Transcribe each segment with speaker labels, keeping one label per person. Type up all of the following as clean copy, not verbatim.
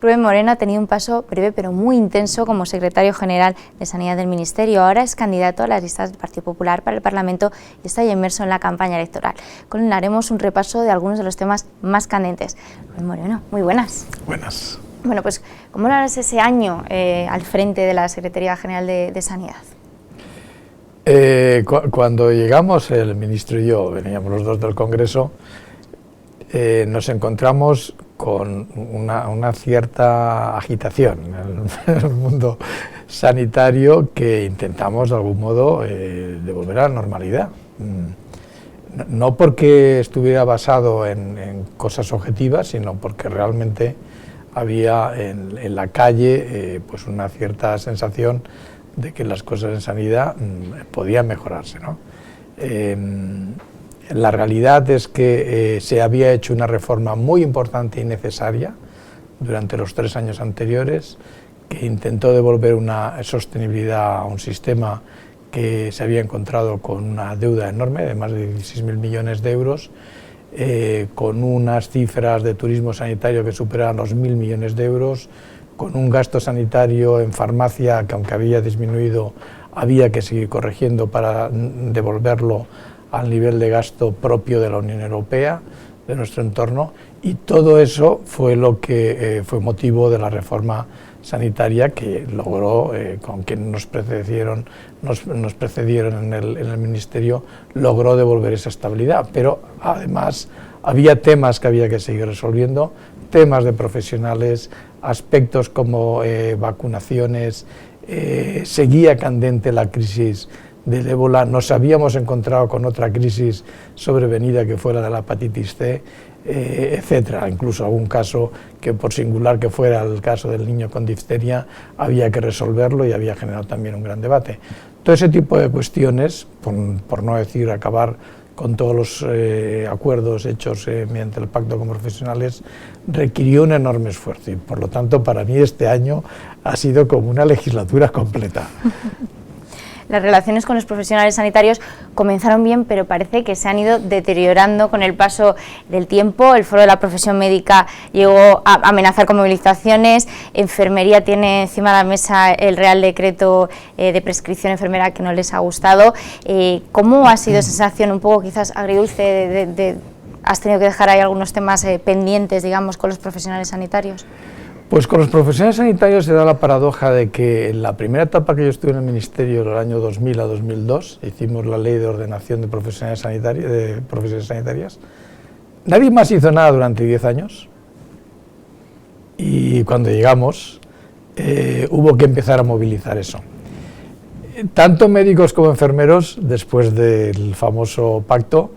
Speaker 1: Rubén Moreno ha tenido un paso breve pero muy intenso como secretario general de Sanidad del Ministerio. Ahora es candidato a las listas del Partido Popular para el Parlamento y está ya inmerso en la campaña electoral. Con él haremos un repaso de algunos de los temas más candentes. Rubén Moreno, muy buenas.
Speaker 2: Buenas.
Speaker 1: Bueno, pues ¿cmo es ese año al frente de la Secretaría General de Sanidad?
Speaker 2: Cuando llegamos, el ministro y yo, veníamos los dos del Congreso, nos encontramos con una cierta agitación en el mundo sanitario que intentamos de algún modo devolver a la normalidad. No porque estuviera basado en cosas objetivas, sino porque realmente había en la calle pues una cierta sensación de que las cosas en sanidad podían mejorarse, ¿no? La realidad es que se había hecho una reforma muy importante y necesaria durante los 3 años anteriores, que intentó devolver una sostenibilidad a un sistema que se había encontrado con una deuda enorme de más de 16.000 millones de euros, con unas cifras de turismo sanitario que superaban los 1.000 millones de euros, con un gasto sanitario en farmacia que, aunque había disminuido, había que seguir corrigiendo para devolverlo al nivel de gasto propio de la Unión Europea, de nuestro entorno, y todo eso fue lo que fue motivo de la reforma sanitaria que logró, con quienes nos precedieron en el Ministerio, logró devolver esa estabilidad. Pero además había temas que había que seguir resolviendo, temas de profesionales, aspectos como vacunaciones, seguía candente la crisis del ébola, nos habíamos encontrado con otra crisis sobrevenida que fue la de la hepatitis C, etcétera. Incluso algún caso que, por singular que fuera el caso del niño con difteria, había que resolverlo y había generado también un gran debate. Todo ese tipo de cuestiones, por no decir acabar con todos los acuerdos hechos mediante el pacto con profesionales, requirió un enorme esfuerzo y, por lo tanto, para mí este año ha sido como una legislatura completa.
Speaker 1: Las relaciones con los profesionales sanitarios comenzaron bien, pero parece que se han ido deteriorando con el paso del tiempo. El Foro de la Profesión Médica llegó a amenazar con movilizaciones. Enfermería tiene encima de la mesa el Real Decreto de prescripción enfermera que no les ha gustado. ¿Cómo ha sido esa sensación un poco quizás agridulce has tenido que dejar ahí algunos temas pendientes, digamos, con los profesionales sanitarios?
Speaker 2: Pues con los profesionales sanitarios se da la paradoja de que en la primera etapa que yo estuve en el Ministerio, del año 2000 a 2002, hicimos la Ley de Ordenación de Profesiones Sanitarias, nadie más hizo nada durante 10 años, y cuando llegamos hubo que empezar a movilizar eso. Tanto médicos como enfermeros, después del famoso pacto,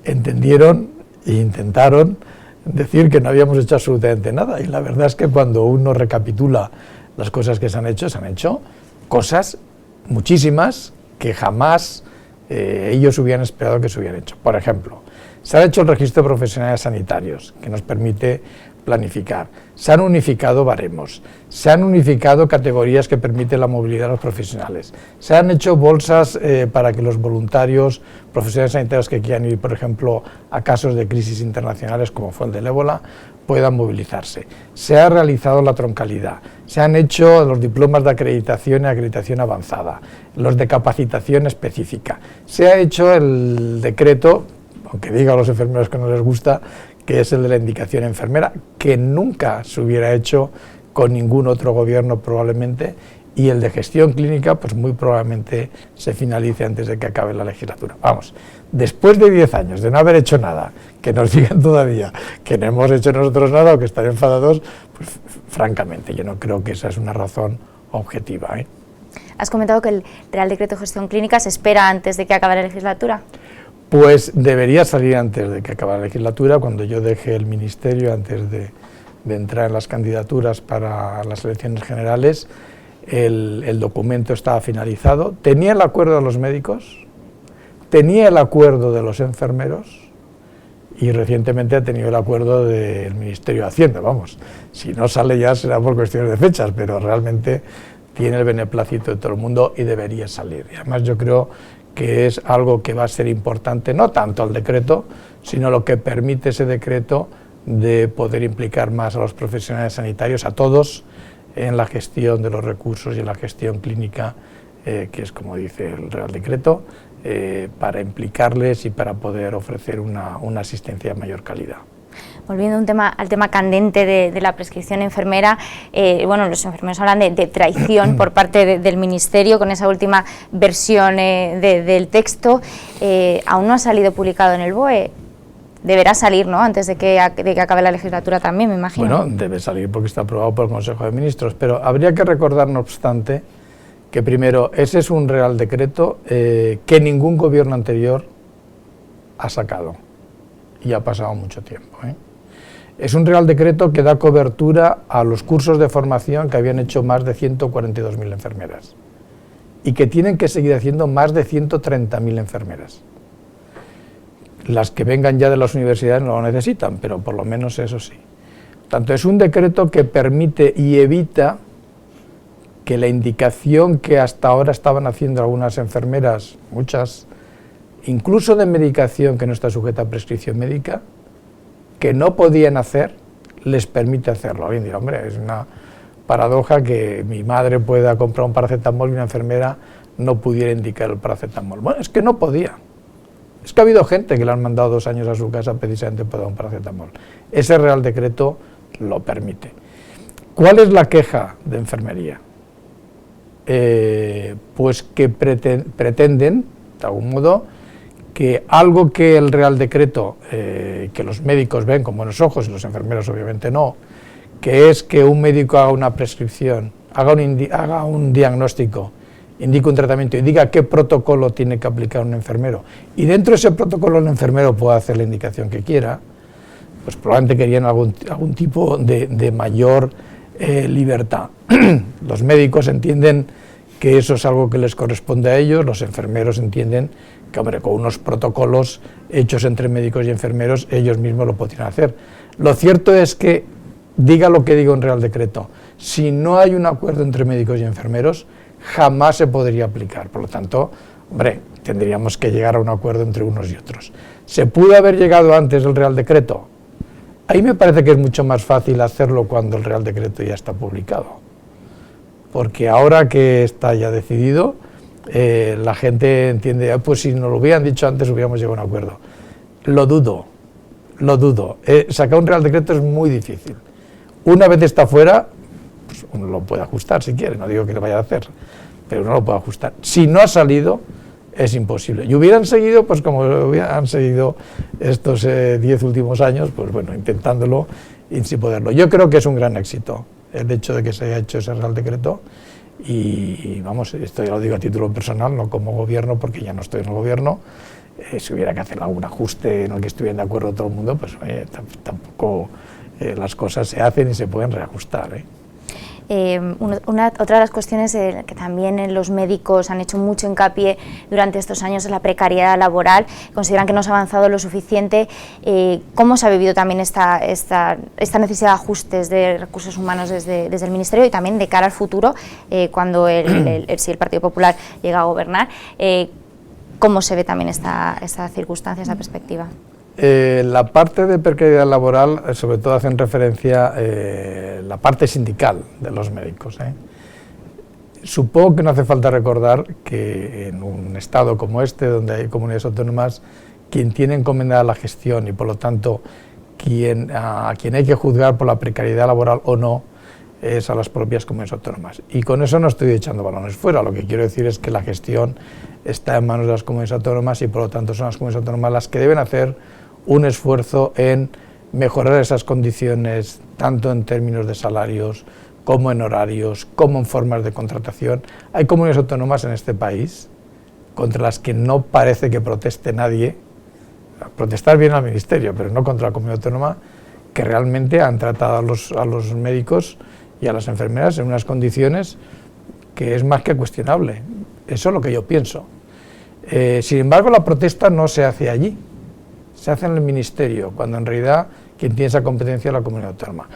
Speaker 2: entendieron e intentaron decir que no habíamos hecho absolutamente nada, y la verdad es que cuando uno recapitula las cosas que se han hecho cosas muchísimas que jamás ellos hubieran esperado que se hubieran hecho. Por ejemplo, se ha hecho el registro de profesionales sanitarios, que nos permite planificar, se han unificado baremos, se han unificado categorías que permiten la movilidad de los profesionales, se han hecho bolsas para que los voluntarios, profesionales sanitarios que quieran ir, por ejemplo, a casos de crisis internacionales como fue el del ébola, puedan movilizarse, se ha realizado la troncalidad, se han hecho los diplomas de acreditación y acreditación avanzada, los de capacitación específica, se ha hecho el decreto, aunque diga a los enfermeros que no les gusta, que es el de la indicación enfermera, que nunca se hubiera hecho con ningún otro gobierno probablemente, y el de gestión clínica pues muy probablemente se finalice antes de que acabe la legislatura. Vamos, después de 10 años de no haber hecho nada, que nos digan todavía que no hemos hecho nosotros nada o que están enfadados, pues francamente yo no creo que esa es una razón objetiva, ¿eh?
Speaker 1: Has comentado que el Real Decreto de Gestión Clínica se espera antes de que acabe la legislatura.
Speaker 2: Pues debería salir antes de que acabe la legislatura. Cuando yo dejé el Ministerio, antes de entrar en las candidaturas para las elecciones generales, el documento estaba finalizado, tenía el acuerdo de los médicos, tenía el acuerdo de los enfermeros y recientemente ha tenido el acuerdo del Ministerio de Hacienda. Vamos, si no sale ya será por cuestiones de fechas, pero realmente tiene el beneplácito de todo el mundo y debería salir. Y además yo creo que es algo que va a ser importante, no tanto el decreto, sino lo que permite ese decreto de poder implicar más a los profesionales sanitarios, a todos, en la gestión de los recursos y en la gestión clínica, que es como dice el Real Decreto, para implicarles y para poder ofrecer una asistencia de mayor calidad.
Speaker 1: Volviendo al tema candente de la prescripción enfermera, bueno, los enfermeros hablan de traición por parte del Ministerio con esa última versión del texto. Aún no ha salido publicado en el BOE. Deberá salir, ¿no?, antes de que acabe la legislatura también, me imagino.
Speaker 2: Bueno, debe salir porque está aprobado por el Consejo de Ministros, pero habría que recordar, no obstante, que primero, ese es un Real Decreto que ningún gobierno anterior ha sacado, y ha pasado mucho tiempo, ¿eh? Es un Real Decreto que da cobertura a los cursos de formación que habían hecho más de 142.000 enfermeras, y que tienen que seguir haciendo más de 130.000 enfermeras. Las que vengan ya de las universidades no lo necesitan, pero por lo menos eso sí. Tanto es un decreto que permite y evita que la indicación que hasta ahora estaban haciendo algunas enfermeras, muchas, incluso de medicación que no está sujeta a prescripción médica, que no podían hacer, les permite hacerlo. Alguien dirá, hombre, es una paradoja que mi madre pueda comprar un paracetamol y una enfermera no pudiera indicar el paracetamol. Bueno, es que no podía. Es que ha habido gente que le han mandado 2 años a su casa precisamente por dar un paracetamol. Ese Real Decreto lo permite. ¿Cuál es la queja de enfermería? Pues que pretenden, de algún modo, que algo que el Real Decreto, que los médicos ven con buenos ojos y los enfermeros obviamente no, que es que un médico haga una prescripción, haga un diagnóstico, indique un tratamiento y diga qué protocolo tiene que aplicar un enfermero, y dentro de ese protocolo el enfermero puede hacer la indicación que quiera, pues probablemente querían algún tipo de mayor libertad. Los médicos entienden que eso es algo que les corresponde a ellos, los enfermeros entienden que, hombre, con unos protocolos hechos entre médicos y enfermeros, ellos mismos lo podrían hacer. Lo cierto es que, diga lo que diga un Real Decreto, si no hay un acuerdo entre médicos y enfermeros, jamás se podría aplicar. Por lo tanto, hombre, tendríamos que llegar a un acuerdo entre unos y otros. ¿Se pudo haber llegado antes del Real Decreto? Ahí me parece que es mucho más fácil hacerlo cuando el Real Decreto ya está publicado, porque ahora que está ya decidido, la gente entiende, pues si nos lo hubieran dicho antes hubiéramos llegado a un acuerdo. Lo dudo. Sacar un Real Decreto es muy difícil. Una vez está fuera, pues uno lo puede ajustar si quiere, no digo que lo vaya a hacer, pero uno lo puede ajustar. Si no ha salido, es imposible. Y hubieran seguido, pues como han seguido estos 10 últimos años, pues bueno, intentándolo y sin poderlo. Yo creo que es un gran éxito el hecho de que se haya hecho ese Real Decreto, y vamos, esto ya lo digo a título personal, no como gobierno, porque ya no estoy en el gobierno. Si hubiera que hacer algún ajuste en el que estuvieran de acuerdo todo el mundo, pues tampoco las cosas se hacen y se pueden reajustar,
Speaker 1: Otra de las cuestiones que también los médicos han hecho mucho hincapié durante estos años es la precariedad laboral. Consideran que no se ha avanzado lo suficiente. ¿Cómo se ha vivido también esta necesidad de ajustes de recursos humanos desde el Ministerio y también de cara al futuro, cuando si el Partido Popular llega a gobernar? ¿Cómo se ve también esta circunstancia, esta perspectiva?
Speaker 2: La parte de precariedad laboral, sobre todo hacen referencia la parte sindical de los médicos. Supongo que no hace falta recordar que en un estado como este, donde hay comunidades autónomas, quien tiene encomendada la gestión y por lo tanto a quien hay que juzgar por la precariedad laboral o no es a las propias comunidades autónomas. Y con eso no estoy echando balones fuera, lo que quiero decir es que la gestión está en manos de las comunidades autónomas y por lo tanto son las comunidades autónomas las que deben hacer un esfuerzo en mejorar esas condiciones, tanto en términos de salarios, como en horarios, como en formas de contratación. Hay comunidades autónomas en este país contra las que no parece que proteste nadie. Protestar viene al Ministerio, pero no contra la comunidad autónoma, que realmente han tratado a los médicos y a las enfermeras en unas condiciones que es más que cuestionable. Eso es lo que yo pienso. Sin embargo, la protesta no se hace allí, se hace en el Ministerio, cuando en realidad quien tiene esa competencia es la comunidad autónoma.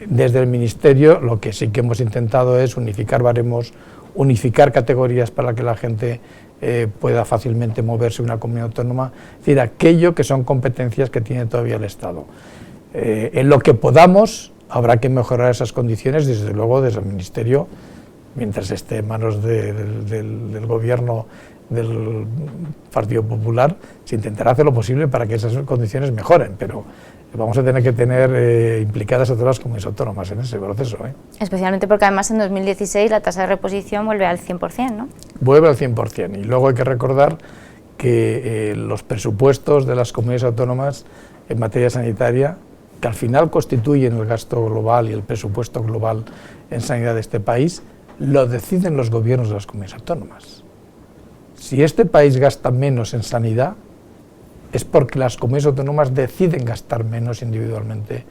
Speaker 2: Desde el Ministerio lo que sí que hemos intentado es unificar baremos, unificar categorías para que la gente pueda fácilmente moverse en una comunidad autónoma, es decir, aquello que son competencias que tiene todavía el Estado. En lo que podamos habrá que mejorar esas condiciones, desde luego desde el Ministerio, mientras esté en manos del gobierno del Partido Popular, se intentará hacer lo posible para que esas condiciones mejoren, pero vamos a tener que tener implicadas a todas las comunidades autónomas en ese proceso.
Speaker 1: Especialmente porque además en 2016 la tasa de reposición vuelve al 100%, ¿no? Vuelve
Speaker 2: al 100%, y luego hay que recordar que los presupuestos de las comunidades autónomas en materia sanitaria, que al final constituyen el gasto global y el presupuesto global en sanidad de este país, lo deciden los gobiernos de las comunidades autónomas. Si este país gasta menos en sanidad, es porque las comunidades autónomas deciden gastar menos individualmente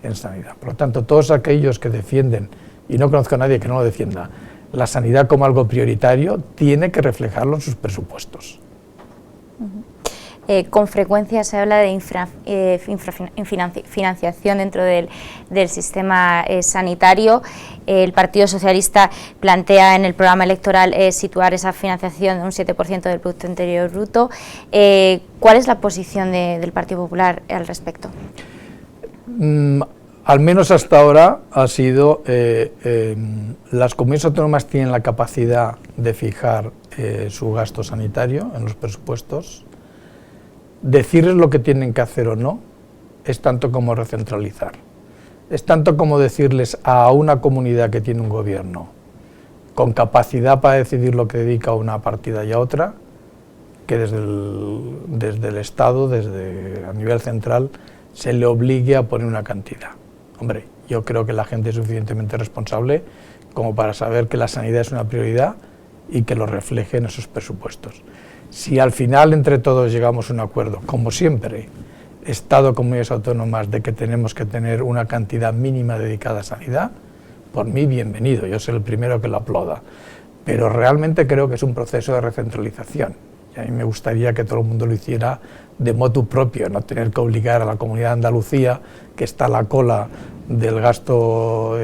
Speaker 2: en sanidad. Por lo tanto, todos aquellos que defienden, y no conozco a nadie que no lo defienda, la sanidad como algo prioritario, tiene que reflejarlo en sus presupuestos.
Speaker 1: Con frecuencia se habla de financiación dentro del sistema sanitario. El Partido Socialista plantea en el programa electoral situar esa financiación en un 7% del Producto Interior Bruto. ¿Cuál es la posición del Partido Popular al respecto?
Speaker 2: Al menos hasta ahora ha sido, las comunidades autónomas tienen la capacidad de fijar su gasto sanitario en los presupuestos. Decirles lo que tienen que hacer o no es tanto como recentralizar. Es tanto como decirles a una comunidad que tiene un gobierno con capacidad para decidir lo que dedica a una partida y a otra, que desde el Estado, a nivel central, se le obligue a poner una cantidad. Hombre, yo creo que la gente es suficientemente responsable como para saber que la sanidad es una prioridad y que lo refleje en esos presupuestos. Si al final entre todos llegamos a un acuerdo, como siempre, Estado, comunidades autónomas, de que tenemos que tener una cantidad mínima dedicada a sanidad, por mí bienvenido, yo soy el primero que lo aplauda, pero realmente creo que es un proceso de recentralización y a mí me gustaría que todo el mundo lo hiciera de motu propio, no tener que obligar a la comunidad de Andalucía, que está a la cola del gasto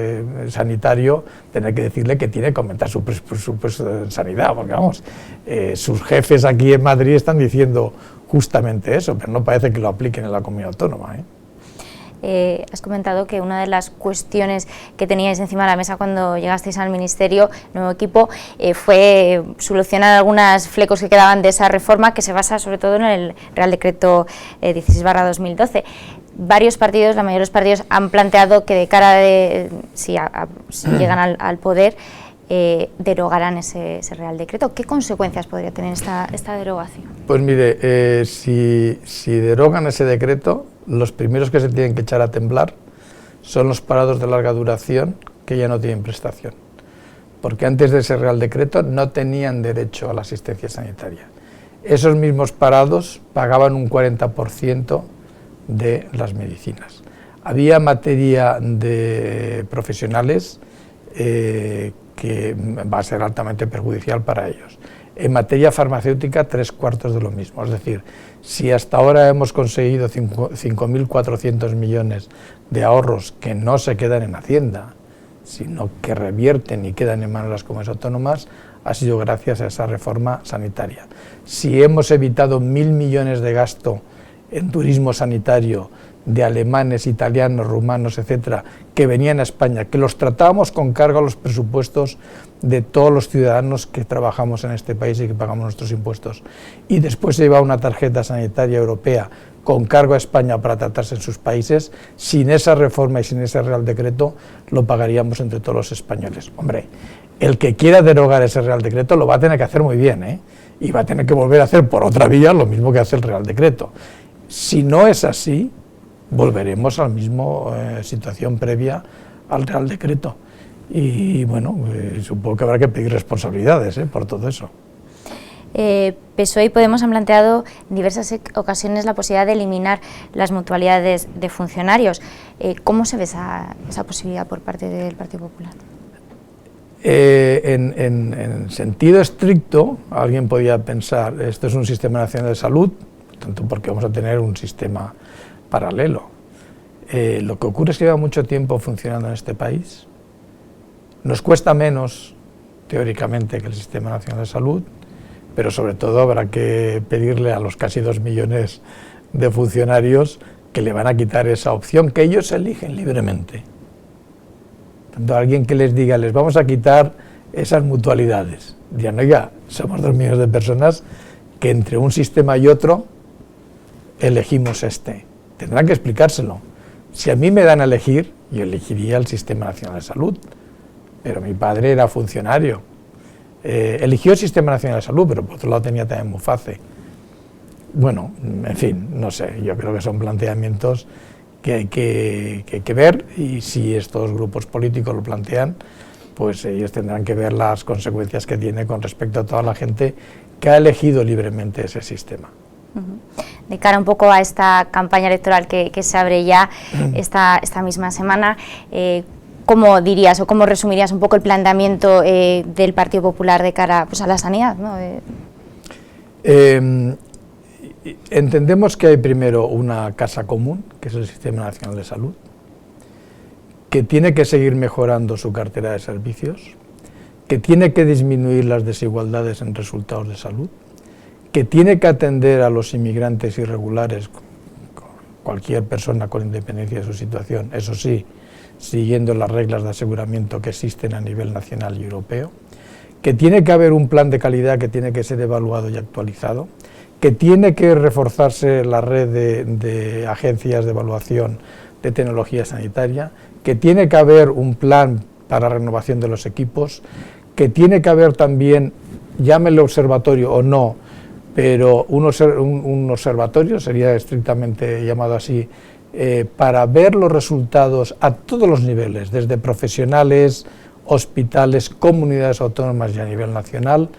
Speaker 2: sanitario, tener que decirle que tiene que aumentar su presupuesto en sanidad, porque vamos, sus jefes aquí en Madrid están diciendo justamente eso, pero no parece que lo apliquen en la comunidad autónoma.
Speaker 1: Has comentado que una de las cuestiones que teníais encima de la mesa cuando llegasteis al Ministerio, nuevo equipo, fue solucionar algunos flecos que quedaban de esa reforma, que se basa sobre todo en el Real Decreto 16/2012. Varios partidos, la mayoría de los partidos, han planteado que de cara si llegan al poder, derogarán ese Real Decreto. ¿Qué consecuencias podría tener esta derogación?
Speaker 2: Pues mire, si derogan ese decreto, los primeros que se tienen que echar a temblar son los parados de larga duración que ya no tienen prestación, porque antes de ese Real Decreto no tenían derecho a la asistencia sanitaria. Esos mismos parados pagaban un 40% de las medicinas. Había materia de profesionales que va a ser altamente perjudicial para ellos. En materia farmacéutica, 3/4 de lo mismo. Es decir, si hasta ahora hemos conseguido 5.400 millones de ahorros que no se quedan en Hacienda, sino que revierten y quedan en manos de las comunidades autónomas, ha sido gracias a esa reforma sanitaria. Si hemos evitado 1.000 millones de gasto en turismo sanitario de alemanes, italianos, rumanos, etcétera, que venían a España, que los tratábamos con cargo a los presupuestos de todos los ciudadanos que trabajamos en este país y que pagamos nuestros impuestos, y después se llevaba una tarjeta sanitaria europea con cargo a España para tratarse en sus países, sin esa reforma y sin ese Real Decreto lo pagaríamos entre todos los españoles. Hombre, el que quiera derogar ese Real Decreto lo va a tener que hacer muy bien, y va a tener que volver a hacer por otra vía lo mismo que hace el Real Decreto. Si no es así, volveremos a la misma situación previa al Real Decreto. Y bueno, supongo que habrá que pedir responsabilidades por todo eso.
Speaker 1: PSOE y Podemos han planteado en diversas ocasiones la posibilidad de eliminar las mutualidades de funcionarios. ¿Cómo se ve esa posibilidad por parte del Partido Popular?
Speaker 2: En sentido estricto, alguien podría pensar, esto es un sistema nacional de salud, tanto porque vamos a tener un sistema paralelo. Lo que ocurre es que lleva mucho tiempo funcionando en este país. Nos cuesta menos, teóricamente, que el Sistema Nacional de Salud, pero sobre todo habrá que pedirle a los casi 2 millones de funcionarios que le van a quitar esa opción que ellos eligen libremente. Tanto alguien que les diga, les vamos a quitar esas mutualidades. Dirán, oiga, somos 2 millones de personas que entre un sistema y otro elegimos este. Tendrán que explicárselo. Si a mí me dan a elegir, yo elegiría el Sistema Nacional de Salud, pero mi padre era funcionario. Eligió el Sistema Nacional de Salud, pero por otro lado tenía también Muface. Bueno, en fin, no sé, yo creo que son planteamientos que hay que ver, y si estos grupos políticos lo plantean, pues ellos tendrán que ver las consecuencias que tiene con respecto a toda la gente que ha elegido libremente ese sistema.
Speaker 1: De cara un poco a esta campaña electoral que se abre ya esta misma semana, ¿cómo dirías o cómo resumirías un poco el planteamiento del Partido Popular de cara, pues, a la sanidad, ¿no?
Speaker 2: Entendemos que hay primero una casa común, que es el Sistema Nacional de Salud, que tiene que seguir mejorando su cartera de servicios, que tiene que disminuir las desigualdades en resultados de salud, que tiene que atender a los inmigrantes irregulares, cualquier persona con independencia de su situación, eso sí, siguiendo las reglas de aseguramiento que existen a nivel nacional y europeo, que tiene que haber un plan de calidad que tiene que ser evaluado y actualizado, que tiene que reforzarse la red de agencias de evaluación de tecnología sanitaria, que tiene que haber un plan para renovación de los equipos, que tiene que haber también, llámele observatorio o no, pero un observatorio, sería estrictamente llamado así, para ver los resultados a todos los niveles, desde profesionales, hospitales, comunidades autónomas y a nivel nacional,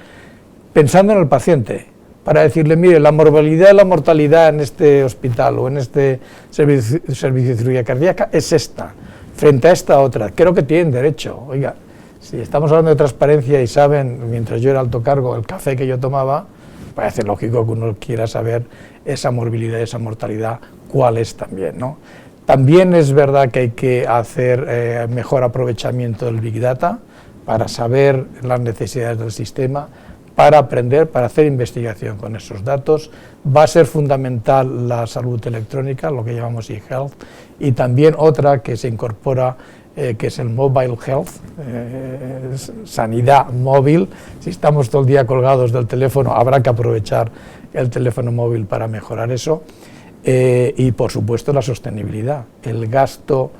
Speaker 2: pensando en el paciente, para decirle, mire, la morbilidad y la mortalidad en este hospital o en este servicio de cirugía cardíaca es esta, frente a esta otra, creo que tienen derecho. Oiga, si estamos hablando de transparencia y saben, mientras yo era alto cargo, el café que yo tomaba, parece lógico que uno quiera saber esa morbilidad y esa mortalidad, cuál es también, ¿no? También es verdad que hay que hacer mejor aprovechamiento del Big Data para saber las necesidades del sistema, para aprender, para hacer investigación con esos datos. Va a ser fundamental la salud electrónica, lo que llamamos e-health, y también otra que se incorpora, que es el mobile health, sanidad móvil. Si estamos todo el día colgados del teléfono, habrá que aprovechar el teléfono móvil para mejorar eso. Y por supuesto la sostenibilidad, el gasto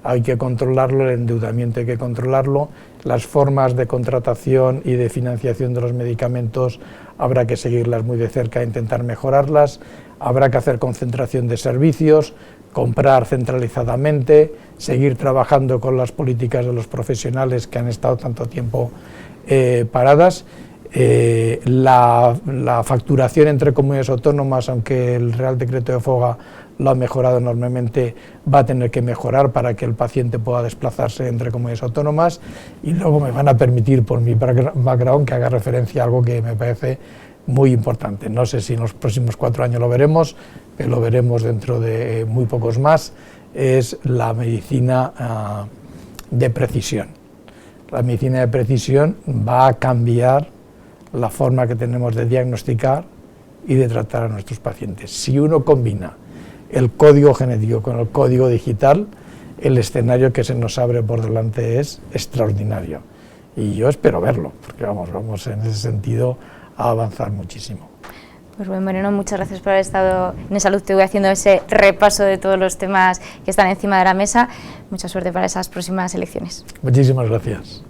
Speaker 2: hay que controlarlo, el endeudamiento hay que controlarlo, las formas de contratación y de financiación de los medicamentos habrá que seguirlas muy de cerca e intentar mejorarlas, habrá que hacer concentración de servicios, comprar centralizadamente, seguir trabajando con las políticas de los profesionales que han estado tanto tiempo paradas. La facturación entre comunidades autónomas, aunque el Real Decreto de Foga lo ha mejorado enormemente, va a tener que mejorar para que el paciente pueda desplazarse entre comunidades autónomas, y luego me van a permitir, por mi background, que haga referencia a algo que me parece muy importante. No sé si en los próximos 4 años lo veremos, pero lo veremos dentro de muy pocos más. Es la medicina de precisión. La medicina de precisión va a cambiar la forma que tenemos de diagnosticar y de tratar a nuestros pacientes. Si uno combina el código genético con el código digital, el escenario que se nos abre por delante es extraordinario. Y yo espero verlo, porque vamos en ese sentido a avanzar muchísimo.
Speaker 1: Pues Rubén Moreno, muchas gracias por haber estado en Salud TV haciendo ese repaso de todos los temas que están encima de la mesa. Mucha suerte para esas próximas elecciones.
Speaker 2: Muchísimas gracias.